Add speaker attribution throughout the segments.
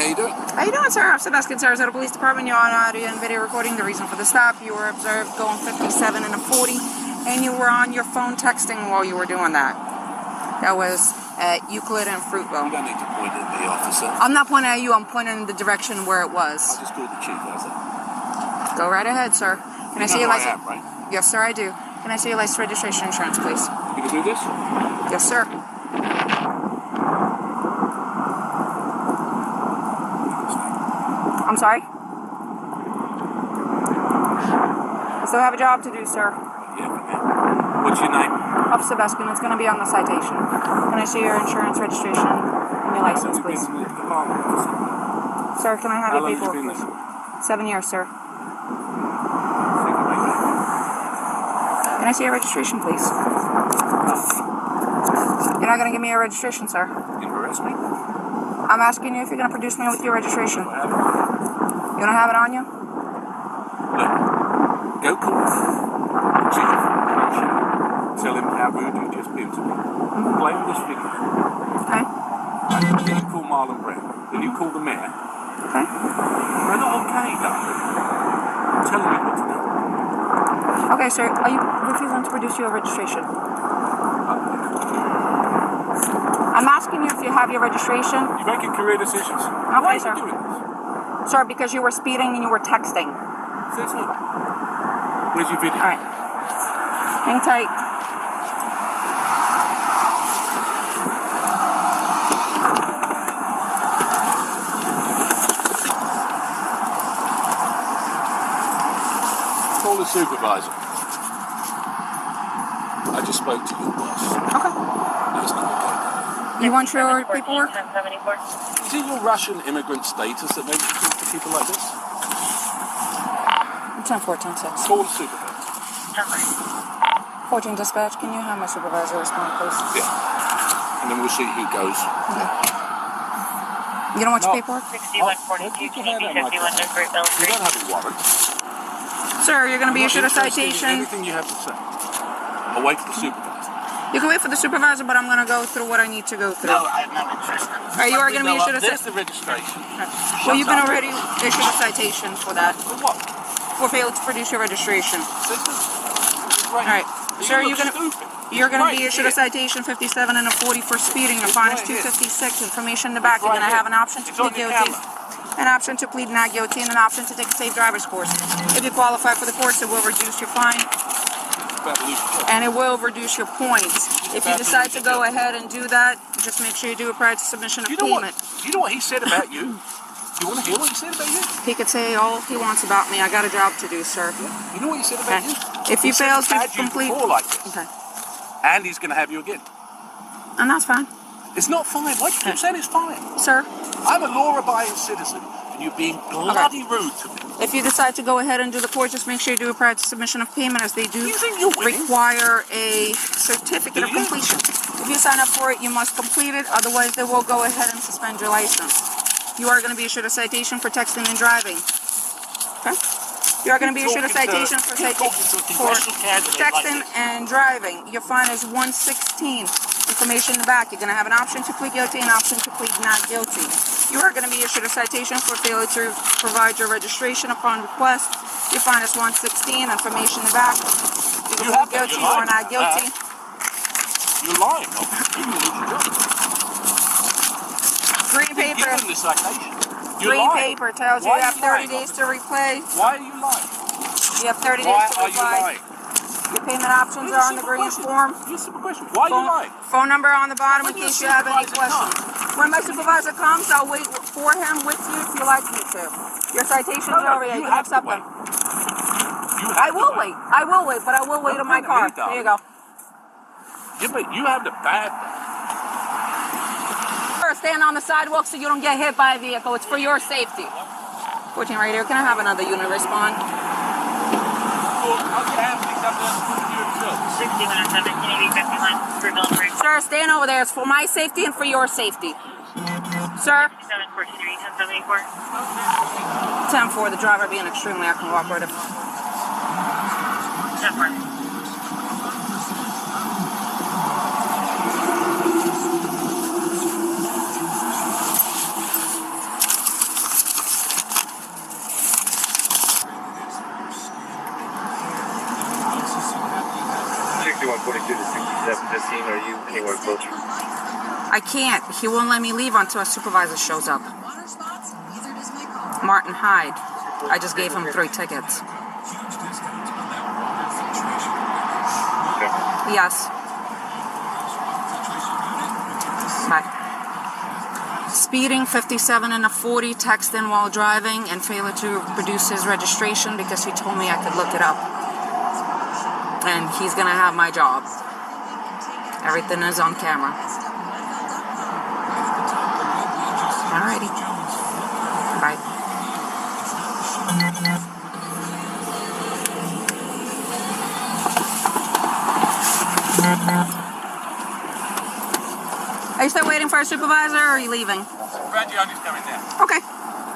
Speaker 1: how you doing?
Speaker 2: How you doing, sir? Officer Baskin, Sarasota Police Department. You're on audio and video recording. The reason for the stop, you were observed going 57 and a 40, and you were on your phone texting while you were doing that. That was at Euclid and Fruitville.
Speaker 1: You don't need to point at me, officer.
Speaker 2: I'm not pointing at you. I'm pointing in the direction where it was.
Speaker 1: I just called the chief, how's that?
Speaker 2: Go right ahead, sir. Can I see your
Speaker 1: who
Speaker 2: license?
Speaker 1: I am, right?
Speaker 2: Yes, sir, I do. Can I see your license, registration, insurance, please?
Speaker 1: You can do this?
Speaker 2: Yes, sir. I'm sorry? I still have a job to do, sir.
Speaker 1: Yeah, but now. What's your name?
Speaker 2: Officer Baskin, it's going to be on the citation. Can I see your insurance, registration, and your license, please? Sir, can I have your paperwork, please? 7 years, sir. Can I see your registration, please? You're not going to give me your registration, sir.
Speaker 1: You arrest me?
Speaker 2: I'm asking you if you're going to produce me with your registration. You don't have it on you?
Speaker 1: Look, go call the chief. Tell him how rude you just been to me. Play with this video.
Speaker 2: Okay.
Speaker 1: Then you call Marlon Brown. Then you call the mayor.
Speaker 2: Okay.
Speaker 1: They're not okay, darling. I'm telling you what to do.
Speaker 2: Okay, sir. Are you refusing to produce your registration? I'm asking you if you have your registration.
Speaker 1: You're making career decisions.
Speaker 2: Okay,
Speaker 1: Why are
Speaker 2: sir.
Speaker 1: you doing this?
Speaker 2: Sir, because you were speeding and you were texting.
Speaker 1: Says who? Where's your video?
Speaker 2: All right. Hang tight.
Speaker 1: Call the supervisor. I just spoke to your boss.
Speaker 2: Okay.
Speaker 1: That's not okay.
Speaker 2: You want your paperwork?
Speaker 1: Is it your Russian immigrant status that makes you talk to people like this?
Speaker 2: 10-4-10-6.
Speaker 1: Call the supervisor.
Speaker 2: 14 dispatch, can you have my supervisor respond, please?
Speaker 1: Yeah. And then we'll see who goes.
Speaker 2: Okay. You don't want your paperwork?
Speaker 3: 6142,
Speaker 1: You don't have a warrant.
Speaker 2: Sir, you're going to be
Speaker 1: I'm not
Speaker 2: issued a
Speaker 1: interested in
Speaker 2: citation.
Speaker 1: anything you have to say. I'll wait for the supervisor.
Speaker 2: You can wait for the supervisor, but I'm going to go through what I need to go through.
Speaker 3: No, I'm not interested.
Speaker 2: All right, you are going to be issued a
Speaker 1: There's
Speaker 2: citation.
Speaker 1: the registration.
Speaker 2: Well, you've been already issued a citation for that.
Speaker 1: For what?
Speaker 2: For failing to produce your registration.
Speaker 1: This is
Speaker 2: All right. Sir,
Speaker 1: you're going
Speaker 2: to be issued a citation 57 and a 40 for speeding. Your fine is $256. Information in the back. You're going to have an option to plead guilty, an option to plead not guilty, and an option to take a safe driver's course. If you qualify for the course, it will reduce your fine, and it will reduce your points. If you decide to go ahead and do that, just make sure you do it prior to submission of payment.
Speaker 1: You know what he said about you? You want to hear what he said about you?
Speaker 2: He could say all he wants about me. I got a job to do, sir.
Speaker 1: You know what he said about you?
Speaker 2: If you fail to
Speaker 1: Had you
Speaker 2: complete...
Speaker 1: before like this.
Speaker 2: Okay.
Speaker 1: And he's going to have you again.
Speaker 2: And that's fine.
Speaker 1: It's not fine. Why do you keep saying it's fine?
Speaker 2: Sir,
Speaker 1: I'm a law-abiding citizen, and you're being bloody rude to me.
Speaker 2: if you decide to go ahead and do the course, just make sure you do it prior to submission of payment, as they do
Speaker 1: You think you're winning?
Speaker 2: require a certificate of
Speaker 1: Do you?
Speaker 2: completion. If you sign up for it, you must complete it. Otherwise, they will go ahead and suspend your license. You are going to be issued a citation for texting and driving. Okay? You are going to be issued a citation for texting and driving. Your fine is $116. Information in the back. You're going to have an option to plead guilty and an option to plead not guilty. You are going to be issued a citation for failure to provide your registration upon request. Your fine is $116. Information in the back. You can plead guilty or not guilty.
Speaker 1: You're lying.
Speaker 2: Green paper.
Speaker 1: Give him the citation. You're
Speaker 2: Green
Speaker 1: lying.
Speaker 2: paper tells you
Speaker 1: Why
Speaker 2: you
Speaker 1: are
Speaker 2: have
Speaker 1: you
Speaker 2: 30
Speaker 1: lying,
Speaker 2: days to repay.
Speaker 1: Why are you lying?
Speaker 2: You have 30
Speaker 1: Why
Speaker 2: days to
Speaker 1: are you
Speaker 2: reply.
Speaker 1: lying?
Speaker 2: Your payment options are on the green form.
Speaker 1: Here's a simple question. Why are you lying?
Speaker 2: Phone number on the bottom in
Speaker 1: When your
Speaker 2: case you have any
Speaker 1: supervisor
Speaker 2: questions. When my supervisor comes, I'll wait for him with you if you like me to. Your citations are over here. You can accept them. I will wait. I will wait, but I will wait in my car. There you go.
Speaker 1: Yeah, but you have the bad.
Speaker 2: Stand on the sidewalk so you don't get hit by a vehicle. It's for your safety. 14 right here. Can I have another unit respond?
Speaker 3: 6107,
Speaker 2: Sir, stand over there. It's for my safety and for your safety. Sir? 10-4, the driver being extremely uncooperative.
Speaker 3: 10-4.
Speaker 4: 6142 to 67, just seeing, are you anywhere closer?
Speaker 2: I can't. He won't let me leave until a supervisor shows up. Martin Hyde. I just gave him 3 tickets.
Speaker 4: Okay.
Speaker 2: Yes. Bye. Speeding 57 and a 40, texting while driving, and failure to produce his registration because he told me I could look it up. And he's gonna have my job. Everything is on camera. Alrighty. Bye. Are you still waiting for a supervisor, or are you leaving?
Speaker 1: Frangione's coming down.
Speaker 2: Okay.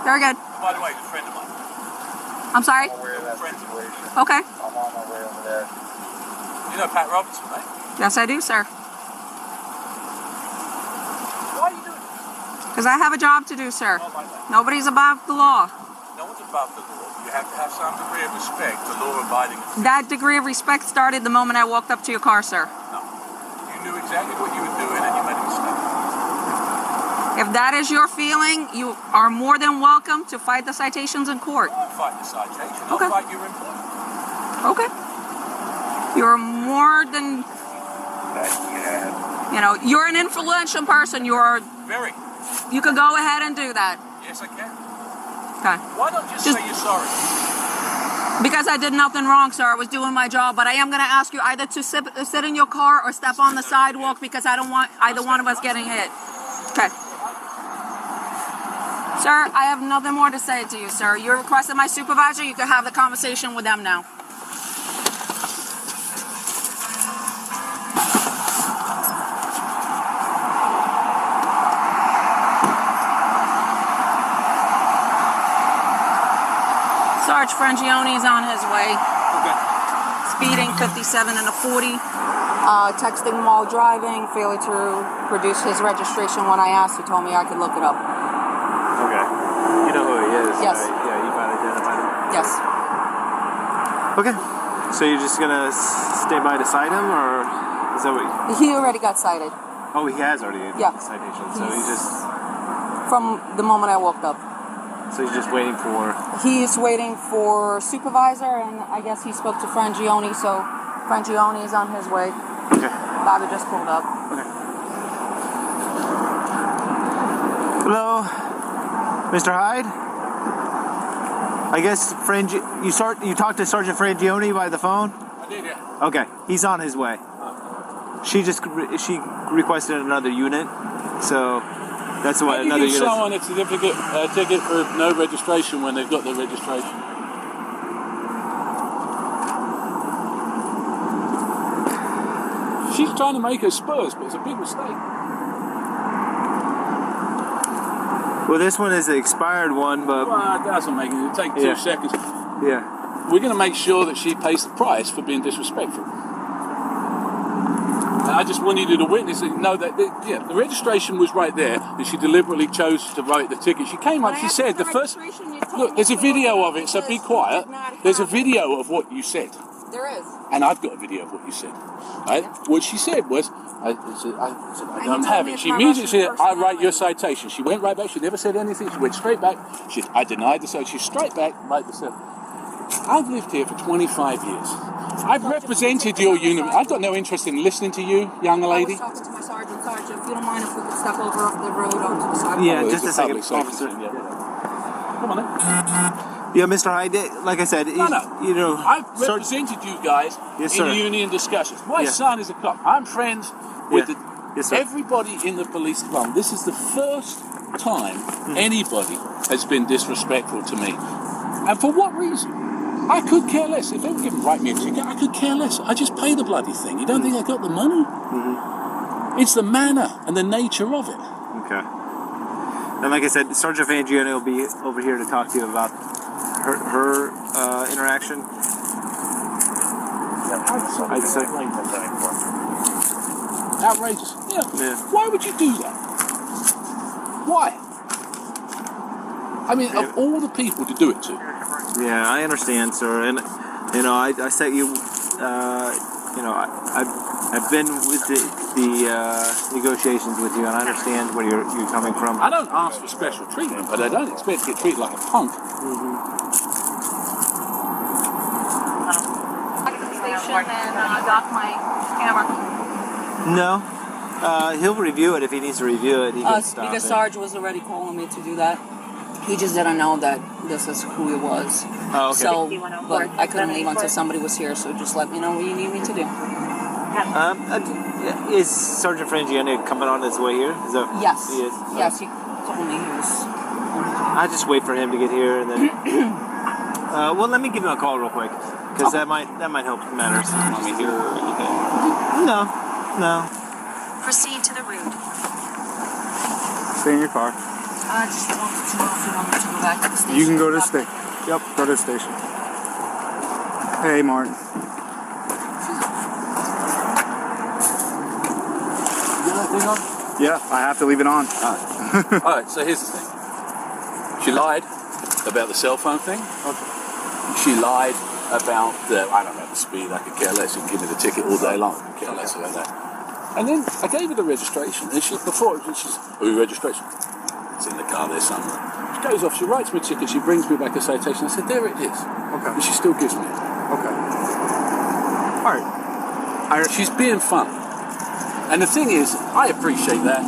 Speaker 2: Very good.
Speaker 1: By the way, he's a friend of mine.
Speaker 2: I'm sorry?
Speaker 4: I'm aware of that situation.
Speaker 2: Okay.
Speaker 4: I'm on my way over there.
Speaker 1: You know Pat Robertson, mate?
Speaker 2: Yes, I do, sir.
Speaker 1: Why are you doing this?
Speaker 2: Because I have a job to do, sir.
Speaker 1: Not like that.
Speaker 2: Nobody's above the law.
Speaker 1: No one's above the law. You have to have some degree of respect for law-abiding.
Speaker 2: That degree of respect started the moment I walked up to your car, sir.
Speaker 1: No. You knew exactly what you were doing and you made a mistake.
Speaker 2: If that is your feeling, you are more than welcome to fight the citations in court.
Speaker 1: I'll fight the citation.
Speaker 2: Okay.
Speaker 1: I'll fight your employment.
Speaker 2: Okay. You're more than, you're an influential person.
Speaker 1: Very.
Speaker 2: You could go ahead and do that.
Speaker 1: Yes, I can.
Speaker 2: Okay.
Speaker 1: Why not just say you're sorry?
Speaker 2: Because I did nothing wrong, sir. I was doing my job, but I am going to ask you either to sit in your car or step on the sidewalk because I don't want either one of us getting hit. Okay. Sir, I have nothing more to say to you, sir. You requested my supervisor. You can have the conversation with them now. Sarge Frangione is on his way.
Speaker 1: Okay.
Speaker 2: Speeding 57 and a 40. Texting while driving. Failure to produce his registration. When I asked, he told me I could look it up.
Speaker 5: Okay. You know who he is?
Speaker 2: Yes.
Speaker 5: Right? Yeah, you might identify him.
Speaker 2: Yes.
Speaker 5: Okay. So you're just gonna stay by to cite him, or is that what?
Speaker 2: He already got cited
Speaker 5: Oh, he has already
Speaker 2: Yeah.
Speaker 5: the citation. So
Speaker 2: from the moment I walked up.
Speaker 5: he's just waiting for.
Speaker 2: He's waiting for supervisor, and I guess he spoke to Frangione, so Frangione is on his way.
Speaker 5: Okay.
Speaker 2: Bobby just pulled up.
Speaker 5: Okay. Hello, Mr. Hyde. I guess you talked to Sergeant Frangione by the phone.
Speaker 1: I did, yeah.
Speaker 5: Okay, he's on his way. She requested another unit, so that's what
Speaker 1: How do you
Speaker 5: another
Speaker 1: give
Speaker 5: unit.
Speaker 1: someone a certificate, ticket for no registration when they've got their registration? She's trying to make her Spurs, but it's a big mistake.
Speaker 5: Well, this one is the expired one, but
Speaker 1: Well, it doesn't make it. It'll take 2
Speaker 5: Yeah.
Speaker 1: seconds.
Speaker 5: yeah.
Speaker 1: We're going to make sure that she pays the price for being disrespectful. And I just wanted you to witness and know that, the registration was right there, and she deliberately chose to write the ticket. She came up, she said, the first... Look, there's a video of it, so be quiet. There's a video of what you said.
Speaker 2: There is.
Speaker 1: And I've got a video of what you said. Right? What she said was, I don't have it. She immediately said, I write your citation. She went right back. She never said anything. She went straight back. I denied the citation. She straight back, right the citation. I've lived here for 25 years. I've represented your union. I've got no interest in listening to you, young lady.
Speaker 2: I was talking to my sergeant. Sergeant, if you don't mind if we could step over off the road onto the sidewalk.
Speaker 5: Yeah,
Speaker 1: Well,
Speaker 5: just
Speaker 1: it's
Speaker 5: a second,
Speaker 1: public safety
Speaker 5: officer.
Speaker 1: thing, yeah. Come on then.
Speaker 5: Yeah, Mr. Hyde, like I said,
Speaker 1: No. I've
Speaker 5: Sergeant-
Speaker 1: represented you guys
Speaker 5: Yes, sir.
Speaker 1: in union discussions. My
Speaker 5: Yeah.
Speaker 1: son is a cop. I'm friends with
Speaker 5: Yeah. Yes, sir.
Speaker 1: everybody in the police department. This is the first time anybody has been disrespectful to me. And for what reason? I could care less. If they were going to write me a ticket, I could care less. I just pay the bloody thing. You don't think I got the money? It's the manner and the nature of it.
Speaker 5: Okay. And like I said, Sergeant Frangione will be over here to talk to you about her interaction. I'd say.
Speaker 1: Outrageous.
Speaker 5: Yeah.
Speaker 1: Why would you do that? Why? I mean, of all the people to do it to.
Speaker 5: Yeah, I understand, sir. And I set you you know, I've been with the negotiations with you, and I understand where you're coming from.
Speaker 1: I don't ask for special treatment, but I don't expect to get treated like a punk.
Speaker 2: Station and dock my camera.
Speaker 5: No, he'll review it if he needs to review it. He can stop
Speaker 6: because
Speaker 5: it.
Speaker 6: Sarge was already calling me to do that. He just didn't know that this is who it was.
Speaker 5: Oh, okay.
Speaker 6: So, but I couldn't leave until somebody was here. So just let me know what you need me to do.
Speaker 5: Is Sergeant Frangione coming on his way here? Is that,
Speaker 6: Yes.
Speaker 5: He is?
Speaker 6: Yes, he told me he was.
Speaker 5: I just wait for him to get here, and then. Well, let me give him a call real quick, because that might help matters.
Speaker 1: Want me here or anything?
Speaker 5: No.
Speaker 7: Proceed to the route.
Speaker 8: Stay in your car.
Speaker 6: I just wanted to know if you want me to go back to the station.
Speaker 8: You can go to the station. Yep, go to the station. Hey, Martin.
Speaker 1: You got that thing on?
Speaker 8: Yeah, I have to leave it on.
Speaker 1: All right, so here's the thing. She lied about the cell phone thing.
Speaker 8: Okay.
Speaker 1: She lied about I don't know the speed. I could care less. You can give me the ticket all day long. I could care less about that. And then I gave her the registration, and she's registration. It's in the car there somewhere. She goes off. She writes me a ticket. She brings me back a citation. I said, there it is.
Speaker 8: Okay.
Speaker 1: And she still gives me it.
Speaker 8: Okay. All right.
Speaker 1: She's being fun. And the thing is, I appreciate that.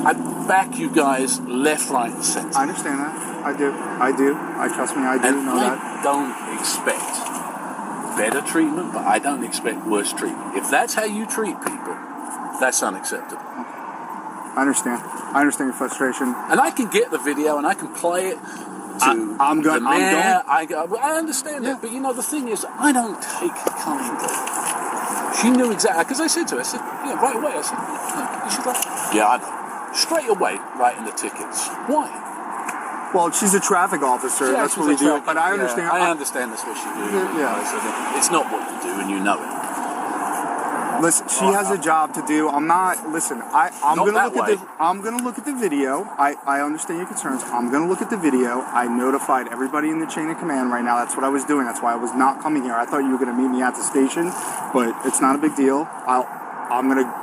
Speaker 1: I back you guys left, right, and centre.
Speaker 8: I understand that. I do. Trust me, I do
Speaker 1: And
Speaker 8: know
Speaker 1: I
Speaker 8: that.
Speaker 1: don't expect better treatment, but I don't expect worse treatment. If that's how you treat people, that's unacceptable.
Speaker 8: I understand. I understand your frustration.
Speaker 1: And I can get the video and I can play it to
Speaker 8: I'm
Speaker 1: the mayor.
Speaker 8: going.
Speaker 1: I understand that, but you know, the thing is, I don't take kind of. She knew exactly, because I said to her, I said, yeah, right away, I said, yeah. She's like, yeah, I know. Straight away, writing the tickets. Why?
Speaker 8: Well, she's a traffic officer.
Speaker 1: Yeah,
Speaker 8: that's what we do. But I understand.
Speaker 1: I understand that's what she do.
Speaker 8: Yeah.
Speaker 1: It's not what you do, and you know it.
Speaker 8: Listen, she has a job to do. I'm not. Listen, I'm
Speaker 1: Not
Speaker 8: gonna
Speaker 1: that
Speaker 8: look
Speaker 1: way.
Speaker 8: at the. I'm gonna look at the video. I understand your concerns. I'm gonna look at the video. I notified everybody in the chain of command right now. That's what I was doing. That's why I was not coming here. I thought you were gonna meet me at the station, but it's not a big deal.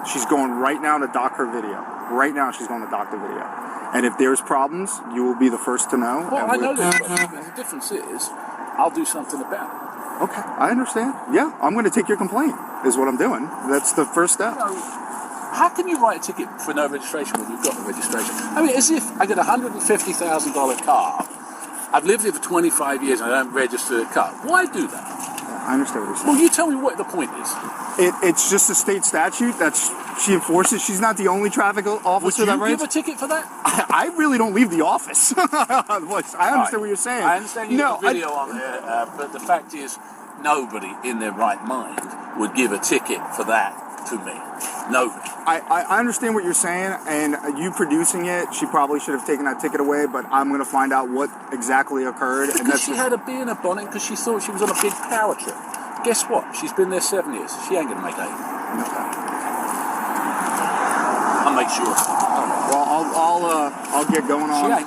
Speaker 8: She's going right now to dock her video. Right now, she's going to dock the video. And if there's problems, you will be the first to know.
Speaker 1: Well, I know there's problems, but the difference is, I'll do something about it.
Speaker 8: Okay, I understand. Yeah, I'm going to take your complaint, is what I'm doing. That's the first step.
Speaker 1: You know, how can you write a ticket for no registration when you've got the registration? I mean, as if I get a $150,000 car, I've lived here for 25 years and I don't register a car. Why do that?
Speaker 8: I understand what you're saying.
Speaker 1: Well, you tell me what the point is.
Speaker 8: It's just a state statute she enforces. She's not the only traffic officer
Speaker 1: Would
Speaker 8: that
Speaker 1: you
Speaker 8: writes.
Speaker 1: give a ticket for that?
Speaker 8: I really don't leave the office. I understand what you're saying.
Speaker 1: I understand you have a video on there, but the fact is, nobody in their right mind would give a ticket for that to me. Nobody.
Speaker 8: I understand what you're saying, and you producing it, she probably should have taken that ticket away, but I'm going to find out what exactly occurred.
Speaker 1: Because she had a bee in her bonnet because she thought she was on a big power trip. Guess what? She's been there 7 years. She ain't going to make 8. I'll make sure.
Speaker 8: Well, I'll get going on.
Speaker 1: She ain't.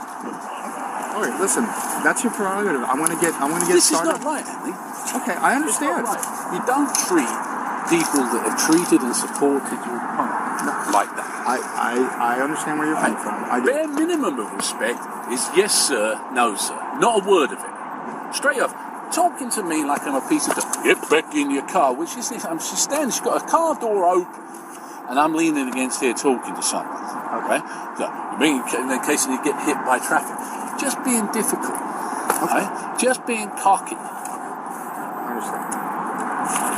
Speaker 8: All right, listen, that's your prerogative. I'm gonna get
Speaker 1: This
Speaker 8: started.
Speaker 1: is not right, Andy.
Speaker 8: Okay, I understand.
Speaker 1: It's not right. You don't treat people that have treated and supported you like that.
Speaker 8: I understand where you're coming from. I do.
Speaker 1: Bare minimum of respect is yes sir, no sir. Not a word of it. Straight off. Talking to me like I'm a piece of get back in your car, which is she's standing, she's got a car door open, and I'm leaning against here talking to someone. Okay, so in case you get hit by traffic, just being difficult, okay, just being cocky.
Speaker 8: I understand.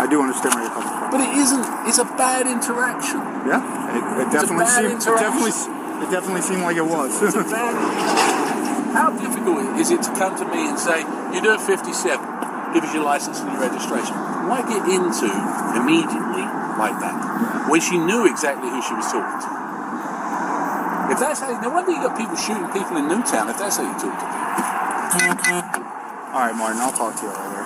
Speaker 8: I do understand where you're coming from.
Speaker 1: But it isn't. It's a bad interaction.
Speaker 8: Yeah, it definitely
Speaker 1: bad
Speaker 8: seemed. It definitely seemed like it was.
Speaker 1: It's a bad interaction. How difficult is it to come to me and say, you do a 57, give us your license and your registration? Why get into immediately like that when she knew exactly who she was talking to? If that's how, no wonder you got people shooting people in Newtown if that's how you talk to people.
Speaker 8: All right, Martin, I'll talk to you later.